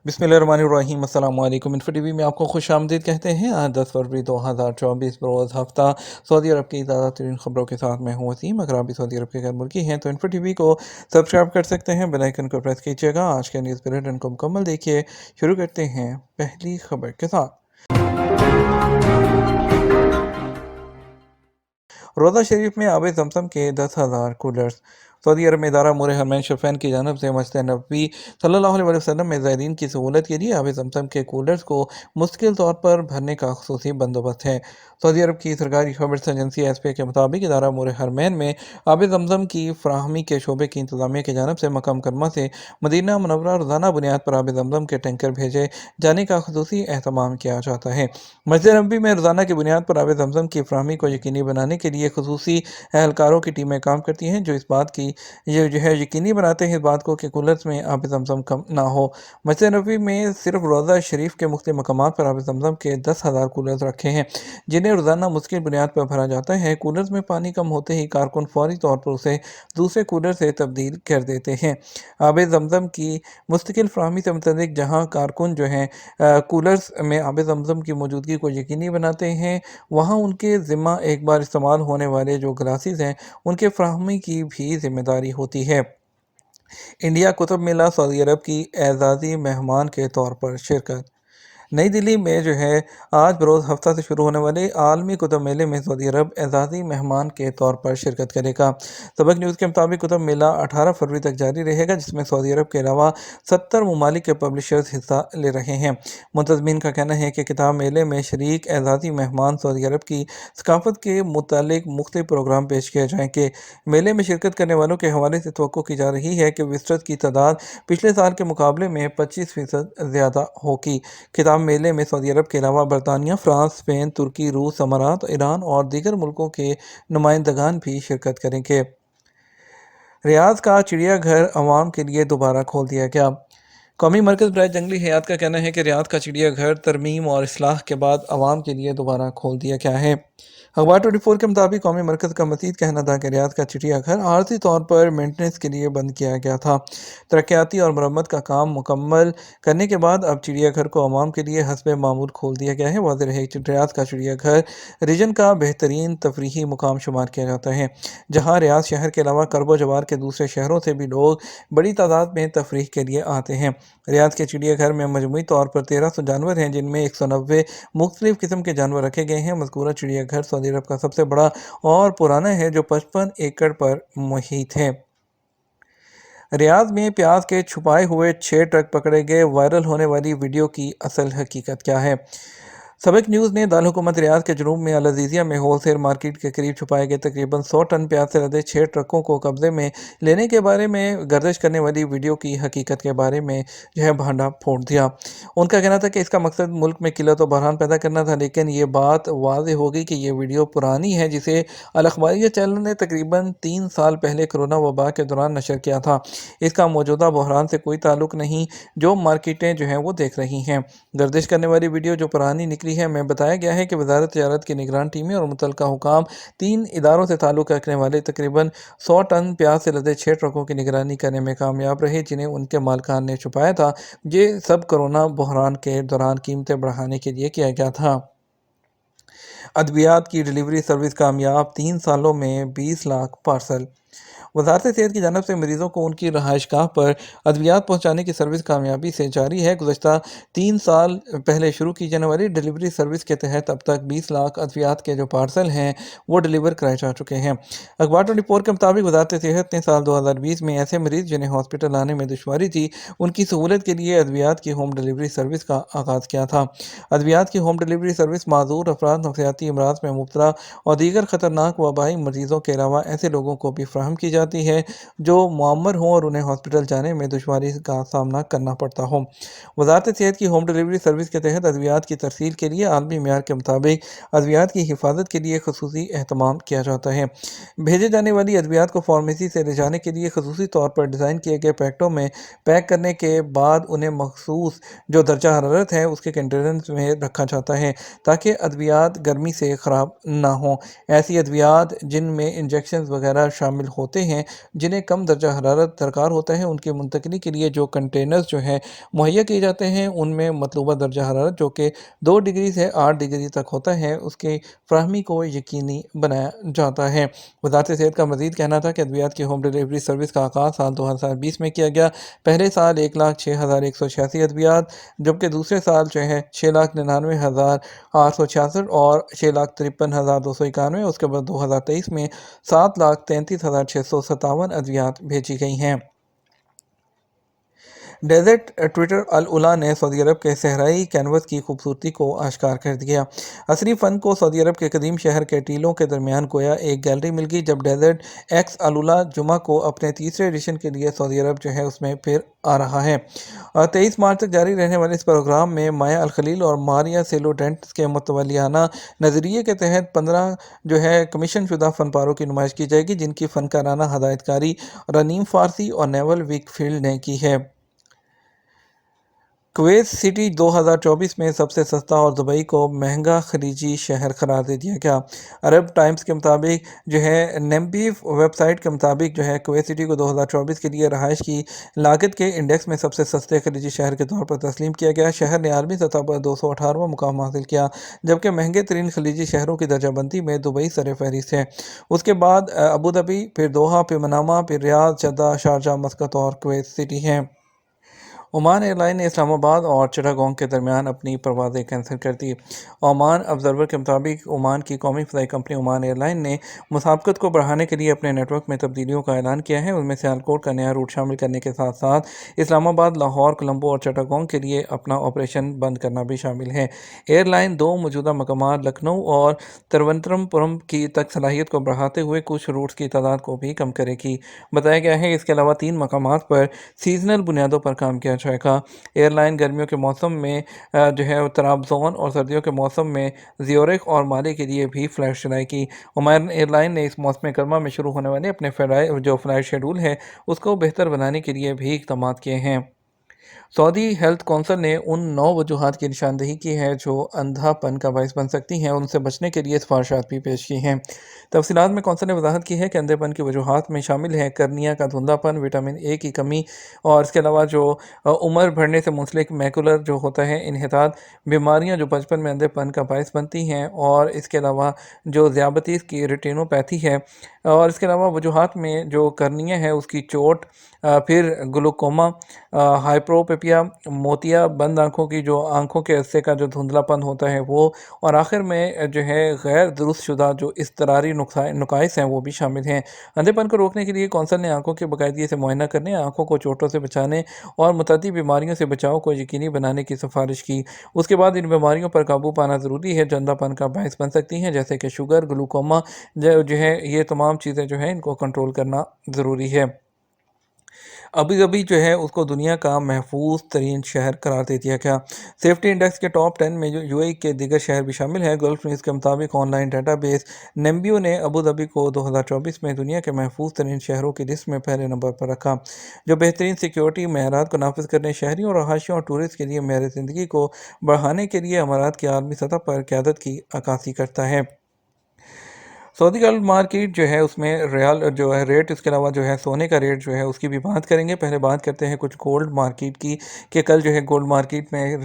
बिस्मिल्लाहिर्रहमानिर्रहीम। अस्सलाम वालेकुम। इन्फो टीवी में आपको खुश आमदीद कहते हैं। आज 10 फरवरी 2024 रोज़ हफ्ता सऊदी अरब की ताज़ा तरीन खबरों के साथ मैं हूँ वसीम। अगर आप भी सऊदी अरब के गैर मुल्की हैं तो इन्फो टीवी को सब्सक्राइब कर सकते हैं, बेल आइकन को प्रेस कीजिएगा। आज के न्यूज़ बुलेटिन को मुकम्मल देखिए। शुरू करते हैं पहली खबर के साथ। रोज़ा शरीफ में आब ज़मज़म के 10,000 कूलर्स। सऊदी अरब में इदारा अमूर हरमैन शफ़ैन की जानब से मस्जिद नबवी सल्लल्लाहु अलैहि वसल्लम में ज़ायरीन की सहूलत के लिए आब ज़मज़म के कूलर्स को मुस्तकिल तौर पर भरने का ख़ुसूसी बंदोबस्त है। सऊदी अरब की सरकारी खबरस एजेंसी एसपी के मुताबिक इदारा अमूर हरमैन में आब ज़मज़म की फ़राहमी के शोबे की इंतज़ामिया की जानब से मक्का मुकर्रमा से मदीना मुनव्वरा रोज़ाना बुनियाद पर आब ज़मज़म के टैंकर भेजे जाने का ख़ुसूसी एहतमाम किया जाता है। मस्जिद नबवी में रोज़ाना की बुनियाद पर आब ज़मज़म की फ़राहमी को यकीनी बनाने के लिए ख़ुसूसी एहलकारों की टीमें काम करती हैं, जो इस बात की ये जो है यकीनी बनाते हैं इस बात को कि कूलर्स में आब ज़मज़म कम ना हो। मस्जिद नबवी में सिर्फ रोज़ा शरीफ के मुख्तलिफ मकामात पर आब ज़मज़म के 10,000 कूलर्स रखे हैं, जिन्हें रोज़ाना मुश्किल बुनियाद पर भरा जाता है। कूलर्स में पानी कम होते ही कारकुन फौरी तौर पर उसे दूसरे कूलर से तब्दील कर देते हैं। आब ज़मज़म की मुस्तकिल फ़राहमी से मुतल्लिक जहाँ कारकुन जो हैं कूलर्स में आब ज़मज़म की मौजूदगी को यकीनी बनाते हैं, वहाँ उनके ज़िम्मा एक बार इस्तेमाल होने वाले जो ग्लासेस हैं उनके फ़राहमी की भी ज़िम्मेदारी होती है। इंडिया कुतुब मिला सऊदी अरब की एज़ाज़ी मेहमान के तौर पर शिरकत। नई दिल्ली में जो है आज बरोज़ हफ्ता से शुरू होने वाले आलमी कुतुब मेले में सऊदी अरब एज़ाज़ी मेहमान के तौर पर शिरकत करेगा। सबक न्यूज़ के मुताबिक कुतुब मेला 18 फरवरी तक जारी रहेगा, जिसमें सऊदी अरब के अलावा 70 ममालिक के पब्लिशर्स हिस्सा ले रहे हैं। मुंतज़मीन का कहना है कि किताब मेले में शरीक एज़ाज़ी मेहमान सऊदी अरब की सकाफ़त के मुतालिक मुख्तलिफ प्रोग्राम पेश किए जाएंगे। मेले में शिरकत करने वालों के हवाले से तवक्को की जा रही है कि विज़िटर्स की तादाद पिछले साल के मुकाबले में 25% ज़्यादा होगी। किताब मेले में सऊदी अरब के अलावा बरतानिया, फ्रांस, स्पेन, तुर्की, रूस, अमारात, ईरान और दीगर मुल्कों के नुमाइंदगान भी शिरकत करेंगे। रियाद का चिड़ियाघर अवाम के लिए दोबारा खोल दिया गया। कौमी मरकज़ बराए जंगली हयात का कहना है कि रियाद का चिड़ियाघर तरमीम और इस्लाह के बाद अवाम के लिए दोबारा खोल दिया गया है। अखबार 24 के मुताबिक कौमी मरकज़ का मज़ीद कहना था कि रियाद का चिड़ियाघर आर्जी तौर पर मेंटेनेंस के लिए बंद किया गया था। तरक्याती और मरम्मत का काम मुकम्मल करने के बाद अब चिड़ियाघर को अवाम के लिए हस्बे मामूल खोल दिया गया है। वाज़ेह रहे कि रियाद का चिड़ियाघर रीजन का बेहतरीन तफरीही मुकाम शुमार किया जाता है, जहाँ रियाद शहर के अलावा करबो जवार के दूसरे शहरों से भी लोग बड़ी तादाद में तफरीह के लिए आते हैं। रियाद के चिड़ियाघर में मजमूई तौर पर 1300 जानवर हैं, जिनमें 190 मुख्तलिफ किस्म के जानवर रखे गए हैं। मज़कूरा चिड़ियाघर सऊदी अरब का सबसे बड़ा और पुराना है, जो 55 एकड़ पर मुहित है। रियाद में प्याज के छुपाए हुए 6 ट्रक पकड़े गए। वायरल होने वाली वीडियो की असल हकीकत क्या है? सबक न्यूज़ ने दारुल हुकूमत रियाद के जुनूब में अल अज़ीज़िया में होलसेल मार्केट के करीब छुपाए गए तकरीबन 100 टन प्याज से लदे 6 ट्रकों को कब्जे में लेने के बारे में गर्दिश करने वाली वीडियो की हकीकत के बारे में जो है भांडा फोड़ दिया। उनका कहना था कि इसका मकसद मुल्क में किल्लत व बहरान पैदा करना था, लेकिन ये बात वाज़ेह हो गई कि ये वीडियो पुरानी है, जिसे अल अखबारिया चैनल ने तकरीबन 3 साल पहले कोरोना वबा के दौरान नशर किया था। इसका मौजूदा बहरान से कोई ताल्लुक नहीं, जो मार्केटें जो हैं वो देख रही हैं। गर्दिश करने वाली वीडियो जो पुरानी निकली है में बताया गया है कि वजारत तिजारत की निगरान टीमें और मुतल्लिका हुकाम 3 इदारों से ताल्लुक़ रखने वाले तकरीबन 100 टन प्याज से लदे 6 ट्रकों की निगरानी करने में कामयाब रहे, जिन्हें उनके मालिकान ने छुपाया था। ये सब कोरोना बहरान के दौरान कीमतें बढ़ाने के लिए किया गया था। अद्वियात की डिलीवरी सर्विस कामयाब, 3 सालों में 20 लाख पार्सल। वजारत सेहत की जानब से मरीजों को उनकी रहायशगाह पर अद्वियात पहुँचाने की सर्विस कामयाबी से जारी है। गुज़श्ता 3 साल पहले शुरू की जाने वाली डिलीवरी सर्विस के तहत अब तक 20 लाख अद्वियात के जो पार्सल हैं वो डिलीवर कराए जा चुके हैं। अखबार 24 के मुताबिक वजारत सेहत ने साल 2020 में ऐसे मरीज जिन्हें हॉस्पिटल आने में दुश्वारी थी, उनकी सहूलत के लिए अद्वियात की होम डिलीवरी सर्विस का आगाज़ किया था। अद्वियात की होम डिलीवरी सर्विस माजूर अफराद, नफसियाती अमराज में मुब्तला और दीगर ख़तरनाक वबाई मरीज़ों के अलावा ऐसे लोगों को भी फ्राहम की जाती है जो मुअम्मर हों और उन्हें हॉस्पिटल जाने में दुश्वारी का सामना करना पड़ता हो। वजारत सेहत की होम डिलीवरी सर्विस के तहत अद्वियात की तरसील के लिए आलमी मेयार के मुताबिक अद्वियात की हिफाजत के लिए खसूसी एहतमाम किया जाता है। भेजे जाने वाली अद्वियात को फार्मेसी से ले जाने के लिए खसूसी तौर पर डिज़ाइन किए गए पैकेटों में पैक करने के बाद उन्हें मखसूस जो दर्जा हरारत है उसके कंटेनर्स में रखा जाता है, ताकि अद्वियात गर्मी से ख़राब ना हो। ऐसी अद्वियात जिनमें इंजेक्शन वगैरह शामिल ہوتے ہیں جنہیں کم درجہ حرارت درکار ہوتا ہے، ان کی منتقلی کے لیے جو کنٹینرز جو ہیں مہیا کیے جاتے ہیں، ان میں مطلوبہ درجہ حرارت جو کہ 2 ڈگری سے 8 ڈگری تک ہوتا ہے، اس کی فراہمی کو یقینی بنایا جاتا ہے۔ وزارت صحت کا مزید کہنا تھا کہ ادویات کی ہوم ڈیلیوری سروس کا آغاز سال 2020 میں کیا گیا۔ پہلے سال 1,06,186 ادویات، جبکہ دوسرے سال جو ہے 6,99,866 اور 6,53,291، اس کے بعد 2023 میں 7,33,657 ادویات بھیجی گئی ہیں۔ ڈیزرٹ ٹویٹر العلا نے سعودی عرب کے صحرائی کینوس کی خوبصورتی کو آشکار کر دیا۔ عصری فن کو سعودی عرب کے قدیم شہر کے ٹیلوں کے درمیان گویا ایک گیلری مل گئی، جب ڈیزرٹ ایکس العلا جمعہ کو اپنے تیسرے ایڈیشن کے لیے سعودی عرب جو ہے اس میں پھر آ رہا ہے۔ 23 مارچ تک جاری رہنے والے اس پروگرام میں مایا الخلیل اور ماریا سیلوڈینٹس کے متولیانہ نظریے کے تحت 15 جو ہے کمیشن شدہ فن پاروں کی نمائش کی جائے گی، جن کی فنکارانہ ہدایت کاری رنیم فارسی اور نیول ویک فیلڈ نے کی ہے۔ کویت سٹی 2024 میں سب سے سستا اور دبئی کو مہنگا خلیجی شہر قرار دے دیا گیا۔ عرب ٹائمز کے مطابق جو ہے نیمبیف ویب سائٹ کے مطابق جو ہے کویت سٹی کو 2024 کے لیے رہائش کی لاگت کے انڈیکس میں سب سے سستے خلیجی شہر کے طور پر تسلیم کیا گیا۔ شہر نے عالمی سطح پر 218واں مقام حاصل کیا، جبکہ مہنگے ترین خلیجی شہروں کی درجہ بندی میں دبئی سر فہرست ہے۔ اس کے بعد ابوظہبی، پھر دوحہ، پھر منامہ، پھر ریاض، جدہ، شارجہ، مسقط اور کویت سٹی ہیں۔ عمان ایئر لائن نے اسلام آباد اور چٹاگونگ کے درمیان اپنی پروازیں کینسل کر دی۔ عمان آبزرور کے مطابق عمان کی قومی فضائی کمپنی عمان ایئر لائن نے مسابقت کو بڑھانے کے لیے اپنے نیٹ ورک میں تبدیلیوں کا اعلان کیا ہے۔ ان میں سیالکوٹ کا نیا روٹ شامل کرنے کے ساتھ ساتھ اسلام آباد، لاہور، کولمبو اور چٹاگونگ کے لیے اپنا آپریشن بند کرنا بھی شامل ہے۔ ایئر لائن 2 موجودہ مقامات لکھنؤ اور ترووننتھپورم کی تک صلاحیت کو بڑھاتے ہوئے کچھ روٹس کی تعداد کو بھی کم کرے گی۔ بتایا گیا ہے اس کے علاوہ 3 مقامات پر سیزنل بنیادوں پر کام کیا جائے گا۔ ایئر لائن گرمیوں کے موسم میں جو ہے طرابزون اور سردیوں کے موسم میں زیورخ اور مالے کے لیے بھی فلائٹ چلائے گی۔ عمان ایئر لائن نے اس موسم گرما میں شروع ہونے والے اپنے فلائٹ شیڈول ہے اس کو بہتر بنانے کے لیے بھی اقدامات کیے ہیں۔ سعودی ہیلتھ کونسل نے ان 9 وجوہات کی نشاندہی کی ہے جو اندھا پن کا باعث بن سکتی ہیں، ان سے بچنے کے لیے سفارشات بھی پیش کی ہیں۔ تفصیلات میں کونسل نے وضاحت کی ہے کہ اندھے پن کی وجوہات میں شامل ہیں کرنیا کا دھندلا پن، وٹامن اے کی کمی، اور اس کے علاوہ جو عمر بڑھنے سے منسلک میکولر جو ہوتا ہے انحطاط، بیماریاں جو بچپن میں اندھے پن کا باعث بنتی ہیں، اور اس کے علاوہ جو ذیابیطس کی ریٹینوپیتھی ہے، اور اس کے علاوہ وجوہات میں جو کرنیا ہے اس کی چوٹ، پھر گلوکوما، ہائپروپیپیا، موتیا، بند آنکھوں کی جو آنکھوں کے حصے کا جو دھندلا پن ہوتا ہے وہ، اور آخر میں جو ہے غیر درست شدہ جو اضطراری نقائص ہیں وہ بھی شامل ہیں۔ اندھے پن کو روکنے کے لیے کونسل نے آنکھوں کے باقاعدگی سے معائنہ کرنے، آنکھوں کو چوٹوں سے بچانے اور متعدی بیماریوں سے بچاؤ کو یقینی بنانے کی سفارش کی۔ اس کے بعد ان بیماریوں پر قابو پانا ضروری ہے جو اندھا پن کا باعث بن سکتی ہیں، جیسے کہ شوگر، گلوکوما جو ہے، یہ تمام چیزیں جو ہیں ان کو کنٹرول کرنا ضروری ہے۔ ابوظہبی جو ہے اس کو دنیا کا محفوظ ترین شہر قرار دے دیا گیا۔ سیفٹی انڈیکس کے ٹاپ 10 میں یو اے ای کے دیگر شہر بھی شامل ہیں۔ گلف نیوز کے مطابق آن لائن ڈیٹا بیس نیمبیو نے ابوظہبی کو 2024 میں دنیا کے محفوظ ترین شہروں کی لسٹ میں پہلے نمبر پر رکھا، جو بہترین سیکیورٹی معیارات کو نافذ کرنے، شہریوں اور رہائشیوں اور ٹورسٹ کے لیے معیار زندگی کو بڑھانے کے لیے امارات کی عالمی سطح پر قیادت کی عکاسی کرتا ہے۔ سعودی گولڈ مارکیٹ جو ہے اس میں ریال جو ہے ریٹ، اس کے علاوہ جو ہے سونے کا ریٹ جو ہے اس کی بھی بات کریں گے۔ پہلے بات کرتے ہیں کچھ گولڈ مارکیٹ کی کہ کل جو ہے گولڈ مارکیٹ میں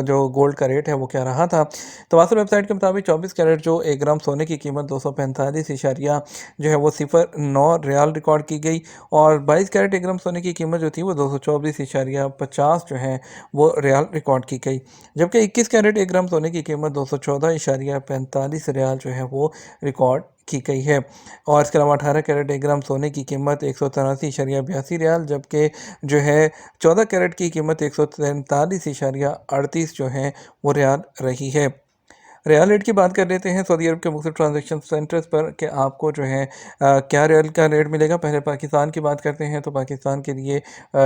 جو گولڈ کا ریٹ ہے وہ کیا رہا تھا۔ تواصل ویب سائٹ کے مطابق 24 کیرٹ جو 1 گرام سونے کی قیمت 245 اشاریہ جو ہے وہ 0.9 ریال ریکارڈ کی گئی، اور 22 کیرٹ 1 گرام سونے کی قیمت جو تھی وہ 224.50 جو ہے وہ ریال ریکارڈ کی گئی، جبکہ 21 کیرٹ 1 گرام سونے کی قیمت 214.45 ریال جو ہے وہ ریکارڈ کی گئی ہے، اور اس کے علاوہ 18 کیرٹ 1 گرام سونے کی قیمت 183.82 ریال، جبکہ جو ہے 14 کیرٹ کی قیمت 143.38 جو ہے وہ ریال رہی ہے۔ ریال ریٹ کی بات کر لیتے ہیں سعودی عرب کے مختلف ٹرانزیکشن سینٹرز پر کہ آپ کو جو ہے کیا ریال کا ریٹ ملے گا۔ پہلے پاکستان کی بات کرتے ہیں تو پاکستان کے لیے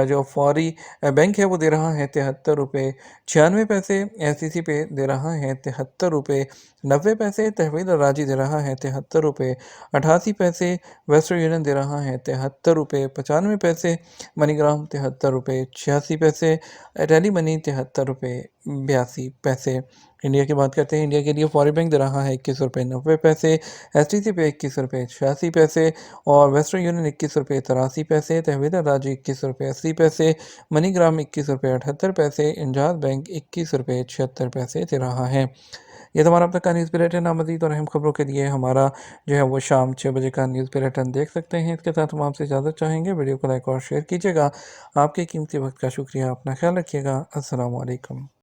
جو فوری بینک ہے وہ دے رہا ہے 73.96 ایس سی سی پہ دے رہا ہے 73.90، تحویل الراجی دے رہا ہے 73.88، ویسٹرن یونین دے رہا ہے 73.95، منی گرام 73.86، ٹیلی منی 73 82 पैसे। इंडिया की बात करते हैं, इंडिया के लिए फॉरेन बैंक दे रहा है 21 रुपये 90 पैसे, HDCP 21 रुपये 86 पैसे और वेस्टर्न यूनियन 21 रुपये 83 पैसे, तहवील राजी 21 रुपये 80 पैसे, मनीग्राम 21 रुपये 78 पैसे, इंजाज बैंक 21 रुपये 76 पैसे दे रहा है। ये तो हमारा अब तक का न्यूज़ बुलेटिन। नामज़ीद और अहम खबरों के लिए हमारा जो है वो शाम 6 बजे का न्यूज़ बुलेटिन देख सकते हैं। इसके साथ हम आपसे इजाज़त चाहेंगे। वीडियो को लाइक और शेयर कीजिएगा। आपके कीमती वक्त का शुक्रिया। अपना ख्याल रखिएगा। अस्सलाम वालेकुम।